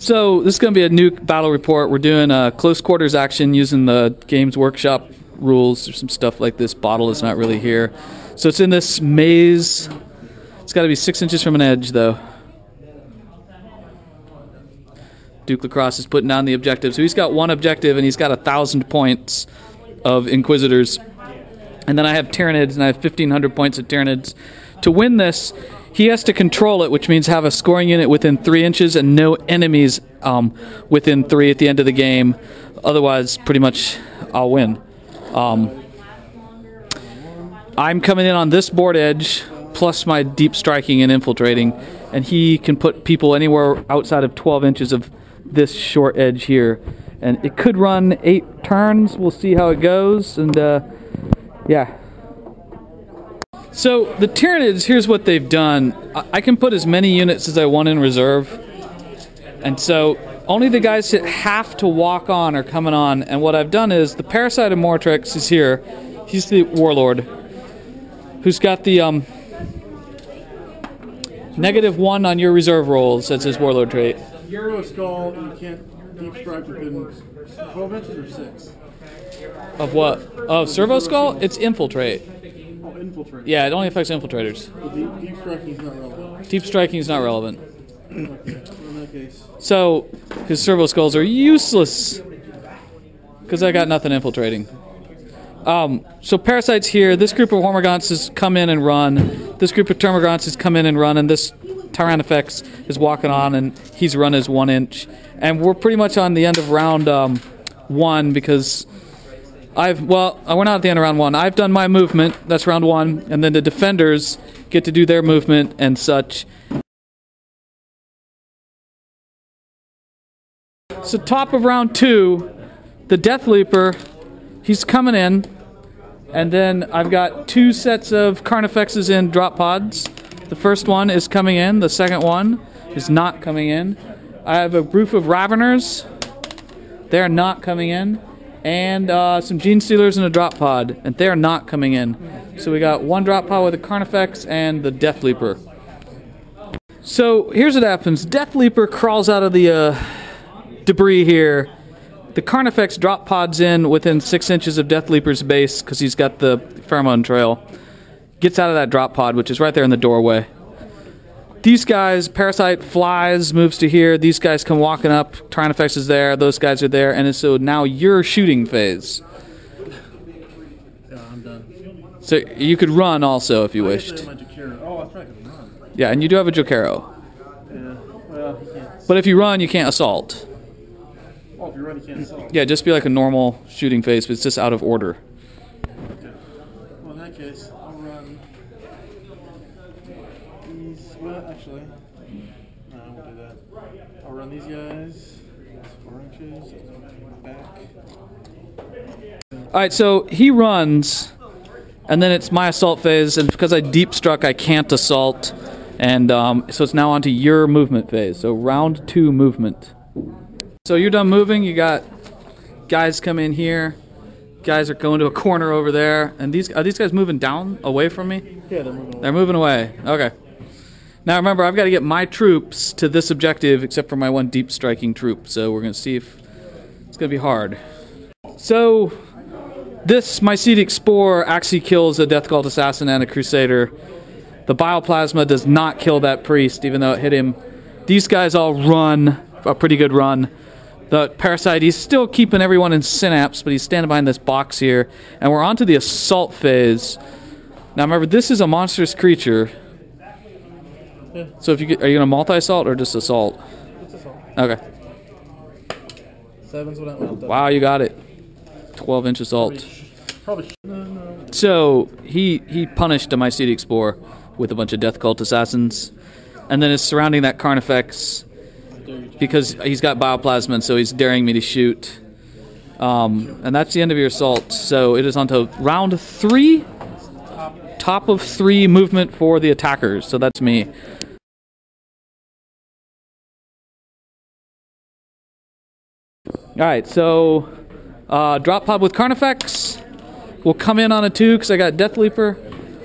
So this is going to be a new battle report. We're doing a close quarters action using the Games Workshop rules. There's some stuff like this bottle is not really here. So it's in this maze. It's got to be 6 inches from an edge, though. Duke Lacrosse is putting down the objective. So he's got one objective, and he's got 1,000 points of Inquisitors. And then I have Tyranids, and I have 1,500 points of Tyranids. To win this, he has to control it, which means have a scoring unit within 3 inches and no enemies within 3 at the end of the game. Otherwise, pretty much, I'll win. I'm coming in on this board edge, plus my deep striking and infiltrating, and he can put people anywhere outside of 12 inches of this short edge here. And it could run 8 turns. We'll see how it goes, and yeah. So the Tyranids, here's what they've done. I can put as many units as I want in reserve, and so only the guys that have to walk on are coming on. And what I've done is the Parasite of Mortrix is here. He's the Warlord, who's got the -1 on your reserve rolls. That's his Warlord trait. Euro Skull, you can't deep strike within 12 inches or 6. Of what? Oh, Servo Skull? It's Infiltrate. Oh, infiltrate. Yeah, it only affects infiltrators. Deep striking is not relevant. Deep striking is not relevant. Okay, in that case. So, his Servo Skulls are useless because I got nothing infiltrating. So Parasite's here. This group of Hormagaunts has come in and run. This group of Termagants has come in and run, and this Tyrannifex is walking on, and he's run his 1 inch. And we're pretty much on the end of round 1 because we're not at the end of round 1. I've done my movement. That's round 1, and then the defenders get to do their movement and such. So top of round 2, the Death Leaper, he's coming in, and then I've got 2 sets of Carnifexes in drop pods. The first one is coming in, the second one is not coming in. I have a group of Raveners, they're not coming in, and some Gene Stealers in a drop pod, and they're not coming in. So we got 1 drop pod with a Carnifex and the Death Leaper. So here's what happens. Death Leaper crawls out of the debris here. The Carnifex drop pods in within 6 inches of Death Leaper's base because he's got the pheromone trail. Gets out of that drop pod, which is right there in the doorway. These guys, Parasite flies, moves to here. These guys come walking up. Tyrannifex is there. Those guys are there. And so now your shooting phase. Yeah, I'm done. So you could run also if you wished. Oh, I thought I could run. Yeah, and you do have a Jokero. Yeah, well, he can't. But if you run, you can't assault. Oh, if you run, you can't assault. Yeah, just be like a normal shooting phase, but it's just out of order. Okay. Well, in that case, I'll run these. Well, actually, no, I won't do that. I'll run these guys. 4 inches. Back. Alright, so he runs, and then it's my assault phase, and because I deep struck, I can't assault. And so it's now onto your movement phase. So round 2 movement. So you're done moving, you got guys come in here, guys are going to a corner over there, and are these guys moving down, away from me? Yeah, they're moving away. They're moving away, okay. Now remember, I've got to get my troops to this objective, except for my 1 deep striking troop, so we're going to see if it's going to be hard. So, this Mycetic Spore actually kills a Death Cult Assassin and a Crusader. The Bioplasma does not kill that priest, even though it hit him. These guys all run, a pretty good run. The Parasite, he's still keeping everyone in synapse, but he's standing behind this box here. And we're on to the assault phase. Now remember, this is a monstrous creature. Yeah. So if are you going to multi-assault or just assault? It's assault. Okay. 7's what I went. Wow, you got it. 12-inch assault. Probably no. So he punished a Mycetic Spore with a bunch of Death Cult Assassins. And then is surrounding that Carnifex because he's got Bioplasma, and so he's daring me to shoot. And that's the end of your assault. So it is on to round 3. Top of 3 movement for the attackers. So that's me. Alright, so drop pod with Carnifex will come in on a 2 because I got Death Leaper.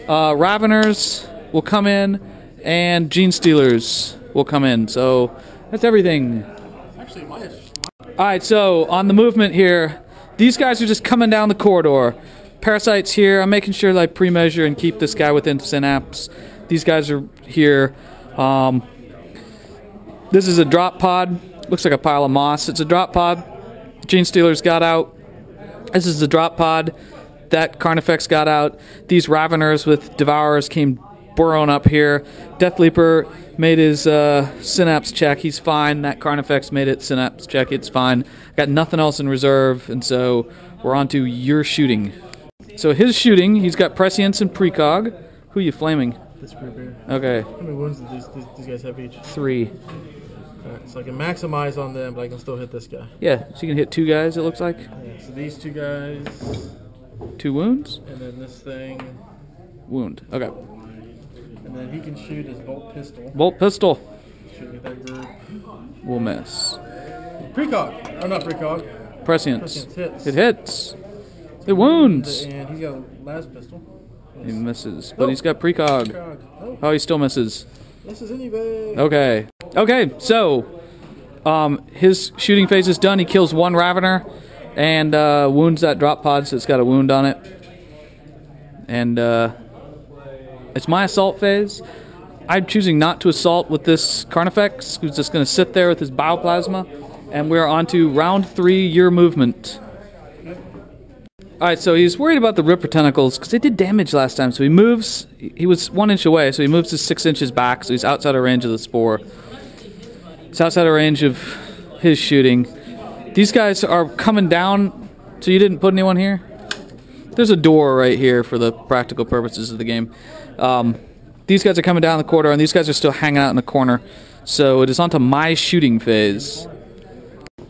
Raveners will come in, and Gene Stealers will come in. So that's everything. Actually, Alright, so on the movement here, these guys are just coming down the corridor. Parasites here. I'm making sure that I pre-measure and keep this guy within synapse. These guys are here. This is a drop pod. Looks like a pile of moss. It's a drop pod. Gene Stealers got out. This is the drop pod. That Carnifex got out. These Raveners with Devourers came burrowing up here. Death Leaper made his synapse check. He's fine. That Carnifex made it synapse check. It's fine. Got nothing else in reserve, and so we're on to your shooting. So his shooting, he's got prescience and precog. Who are you flaming? This group here. Okay. How many wounds do these guys have each? 3. Alright, so I can maximize on them, but I can still hit this guy. Yeah, so you can hit 2 guys, it looks like. Yeah, so these 2 guys. 2 wounds? And then this thing. Wound. Okay. And then he can shoot his bolt pistol. Bolt pistol. Shoot at that group. We'll miss. Precog. Oh, not precog. Prescience. Hits. It hits. It wounds. And he's got a las pistol. He misses, but he's got precog. Oh, he still misses. Misses anyway. Okay. Okay, so his shooting phase is done. He kills 1 Ravener and wounds that drop pod, so it's got a wound on it. And it's my assault phase. I'm choosing not to assault with this Carnifex, who's just going to sit there with his bioplasma. And we're on to round 3, your movement. Alright, so he's worried about the Ripper Tentacles, because they did damage last time. So he moves, he was 1 inch away, so he moves his 6 inches back, so he's outside of range of the spore. He's outside of range of his shooting. These guys are coming down, so you didn't put anyone here? There's a door right here for the practical purposes of the game. These guys are coming down the corridor, and these guys are still hanging out in the corner. So it is onto my shooting phase.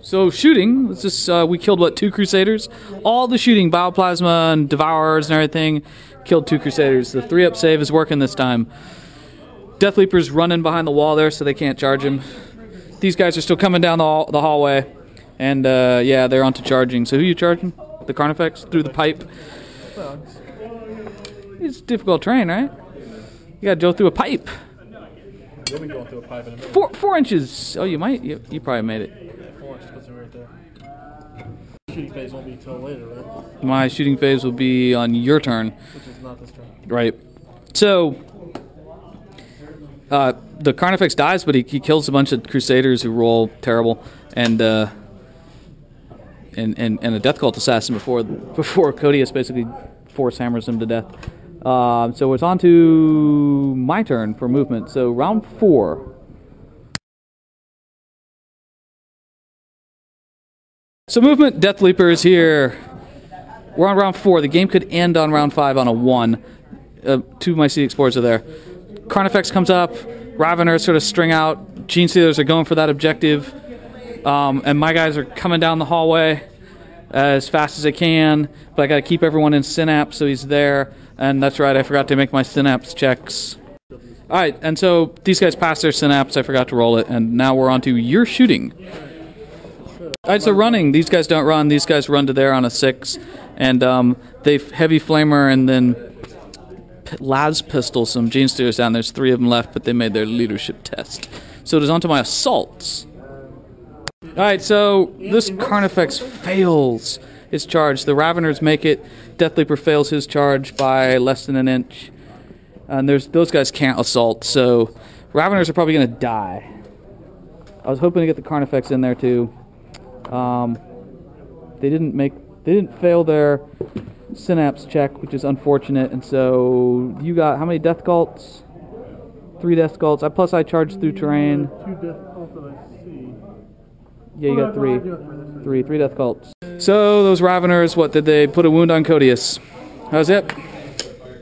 So shooting, let's just, we killed, what, 2 Crusaders? All the shooting, Bioplasma and Devourers and everything, killed 2 Crusaders. The 3-up save is working this time. Death Leaper's running behind the wall there, so they can't charge him. These guys are still coming down the hallway. And, yeah, they're onto charging. So who are you charging? The Carnifex? Through the pipe? It's difficult terrain, right? You gotta go through a pipe. We'll be going through a pipe in a minute. 4 inches! Oh, you might? You probably made it. Right there. Shooting phase won't be till later, right? My shooting phase will be on your turn. Which is not this turn. Right. So, the Carnifex dies, but he kills a bunch of Crusaders who roll terrible, and a Death Cult assassin before Codius basically force hammers him to death. So it's on to my turn for movement. So round 4. So movement, Death Leaper is here. We're on round 4. The game could end on round 5 on a 1. 2 of my Sea Explorers are there. Carnifex comes up. Raveners sort of string out. Gene Stealers are going for that objective. And my guys are coming down the hallway as fast as they can. But I got to keep everyone in synapse, so he's there. And that's right, I forgot to make my synapse checks. Alright, and so these guys passed their synapse. I forgot to roll it. And now we're on to your shooting. Alright, so running. These guys don't run. These guys run to there on a 6. And they heavy flamer and then las pistol some Gene Stealers down. There's 3 of them left, but they made their leadership test. So it is on to my assaults. Alright, so this Carnifex fails his charge. The Raveners make it. Death Leaper fails his charge by less than an inch. And those guys can't assault, so Raveners are probably going to die. I was hoping to get the Carnifex in there too. They didn't fail their synapse check, which is unfortunate, and so you got how many Death Cults? 3 Death Cults. Plus I charged through terrain. 2 Death Cults that I see. Yeah, you got 3. 3 Death Cults. So those Raveners, what did they put a wound on Codius? That was it.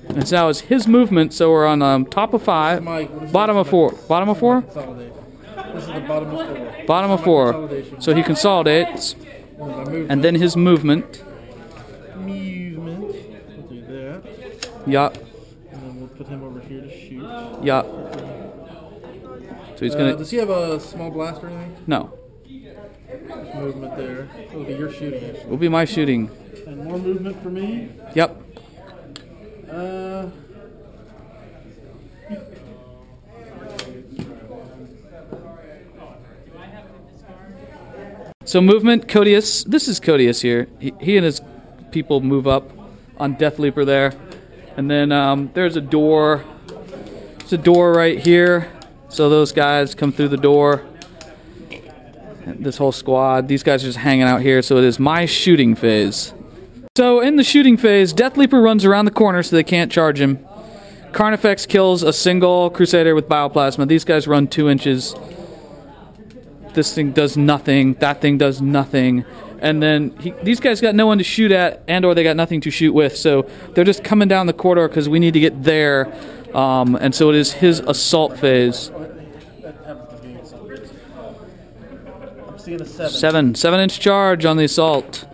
And so now it's his movement, so we're on top of 5, bottom of 4. Bottom of 4? This is the bottom of 4. Bottom of 4. So he consolidates, and then his movement. We'll do that. Yeah. And then we'll put him over here to shoot. Yeah. So he's gonna. Does he have a small blast or anything? No. There's movement there. It'll be your shooting, actually. Will be my shooting. And more movement for me. Yep. So movement, Codius. This is Codius here. He and his people move up on Death Leaper there. And then there's a door. There's a door right here. So those guys come through the door. This whole squad. These guys are just hanging out here. So it is my shooting phase. So in the shooting phase, Death Leaper runs around the corner so they can't charge him. Carnifex kills a single Crusader with Bioplasma. These guys run 2 inches. This thing does nothing. That thing does nothing. And then these guys got no one to shoot at, and or they got nothing to shoot with. So they're just coming down the corridor because we need to get there. And so it is his assault phase. I'm seeing a 7. 7-inch charge on the assault.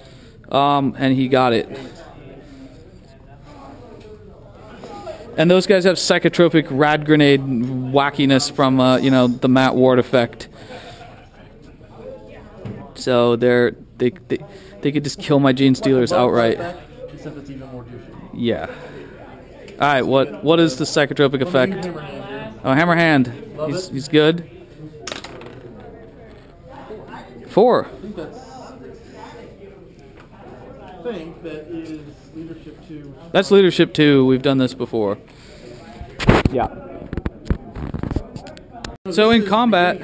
And he got it. And those guys have psychotropic rad grenade wackiness from, the Matt Ward effect. So they could just kill my Gene Stealers outright. Except it's even more douchey. Yeah. All right. What is the psychotropic effect? Oh, hammer hand. He's good. 4. I think that is leadership 2. That's leadership 2. We've done this before. Yeah. So in combat.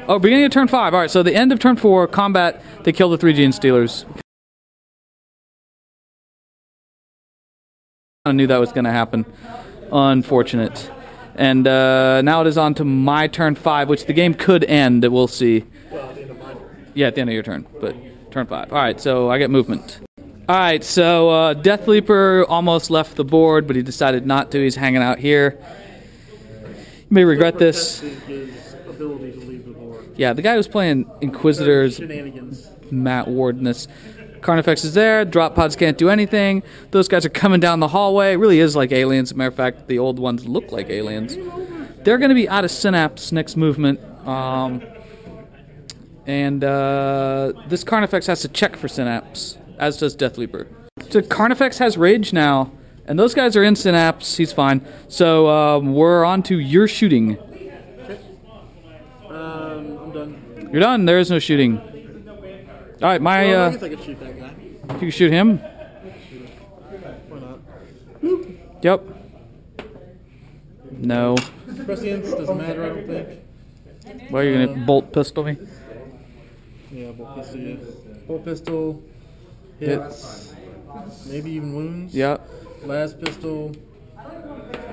Oh, beginning of turn 5. All right, so the end of turn 4, combat, they kill the 3 Gene Stealers. I knew that was going to happen. Unfortunate. And now it is on to my turn 5, which the game could end. We'll see. Well, at the end of my turn. Yeah, at the end of your turn, but turn 5. All right, so I get movement. All right, so Death Leaper almost left the board, but he decided not to. He's hanging out here. You may regret this. His ability to leave the board. Yeah, the guy who's playing Inquisitors, Shenanigans. Matt Wardness. Carnifex is there. Drop pods can't do anything. Those guys are coming down the hallway. It really is like aliens. As a matter of fact, the old ones look like aliens. They're going to be out of synapse next movement. This Carnifex has to check for synapse, as does Death Leaper. So Carnifex has rage now, and those guys are in synapse. He's fine. So we're on to your shooting. I'm done. You're done. There is no shooting. All right, I guess I could shoot that guy. you can shoot him. Why not? Yep. No. Prescience doesn't matter, I don't think. Why are you gonna bolt pistol me? Yeah, bolt pistol, yeah. Bolt pistol, hits, maybe even wounds. Yep. Last pistol,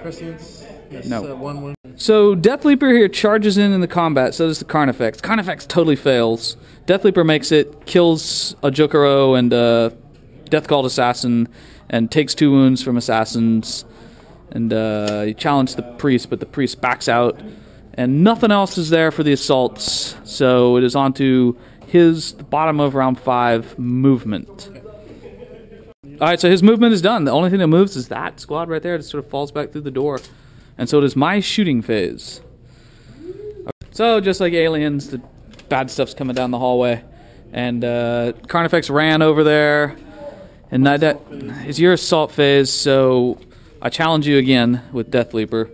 prescience. Yes, No. 1 wound. So Death Leaper here charges in the combat. So does the Carnifex. Carnifex totally fails. Death Leaper makes it, kills a Jokero and a Death Cult Assassin, and takes 2 wounds from assassins. And he challenged the priest, but the priest backs out. And nothing else is there for the assaults. So it is on to his bottom of round 5 movement. Alright, so his movement is done. The only thing that moves is that squad right there. It sort of falls back through the door. And so it is my shooting phase. So just like aliens, the bad stuff's coming down the hallway. And Carnifex ran over there. And that is your assault phase, so I challenge you again with Death Leaper.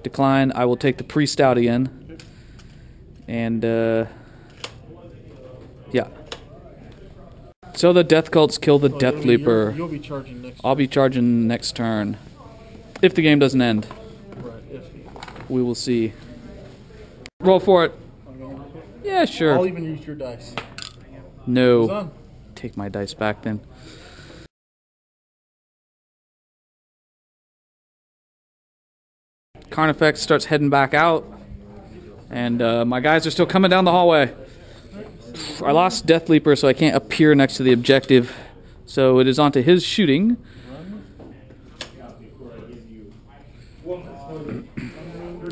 Decline. I will take the priest out again. And yeah. So the Death Cults kill the Death Leaper. You'll be charging next. I'll be charging next turn. If the game doesn't end. Right, if. We will see. Roll for it. Yeah, sure. I'll even use your dice. No. Take my dice back then. Carnifex starts heading back out. And my guys are still coming down the hallway. I lost Death Leaper, so I can't appear next to the objective. So it is on to his shooting.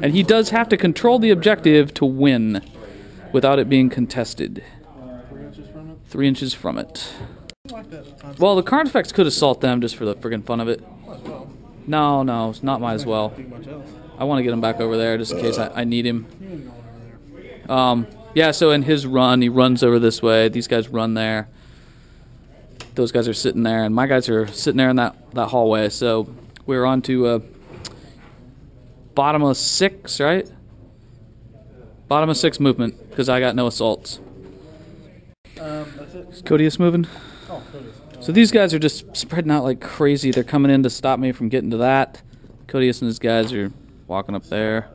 And he does have to control the objective to win without it being contested. 3 inches from it? 3 inches from it. I like that. Well, the Carnifex could assault them just for the friggin' fun of it. No, it's not might as well. I want to get him back over there just in case I need him. Yeah, so in his run, he runs over this way. These guys run there. Those guys are sitting there, and my guys are sitting there in that hallway. So we're on to bottom of 6, right? Bottom of 6 movement, because I got no assaults. that's it. Is Codius moving? Oh, Codius. So these guys are just spreading out like crazy. They're coming in to stop me from getting to that. Codius and his guys are walking up there.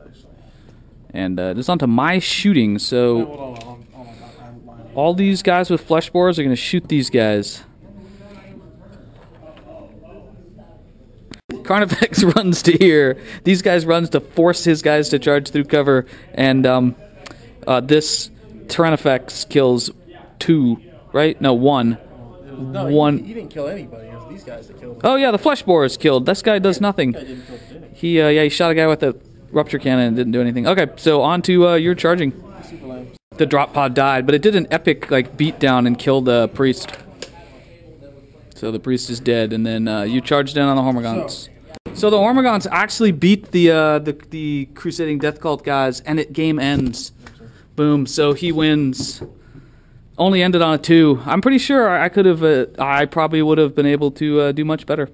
And it's onto my shooting, so Hold on. all these guys with flesh borers are going to shoot these guys. Carnifex runs to here. These guys runs to force his guys to charge through cover, and this Tyrannifex kills 2, right? No, 1. No, One. He didn't kill anybody. It was these guys that killed him. Oh yeah, the flesh borer is killed. This guy does nothing. This guy didn't kill him, did he? He shot a guy with a rupture cannon and didn't do anything. Okay, so on to your charging. Super lame. The drop pod died, but it did an epic like beat down and killed the priest. So the priest is dead, and then you charged in on the Hormagaunts. So the Hormagaunts actually beat the Crusading Death Cult guys, and it game ends. Boom. So he wins. Only ended on a 2. I'm pretty sure I could have. I probably would have been able to do much better.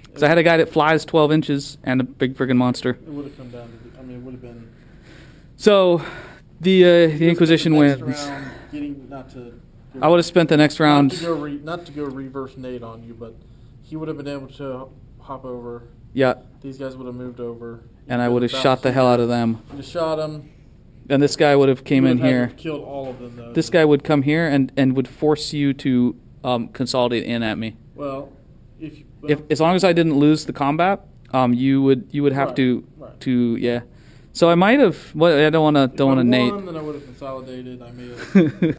Because I had a guy that flies 12 inches and a big friggin' monster. It would have come down to. I mean, it would have been. So the Inquisition wins. I would have spent the next round. Not to go reverse nade on you, but he would have been able to hop over. Yeah. These guys would have moved over. And I would have shot the hell out of them. You shot him. And this guy would have came in here. Killed all of them, though. This guy would come here and would force you to consolidate in at me. Well, if as long as I didn't lose the combat, you would have to yeah. So I might have. Well, I don't want to nate. Then I would have consolidated. I may have.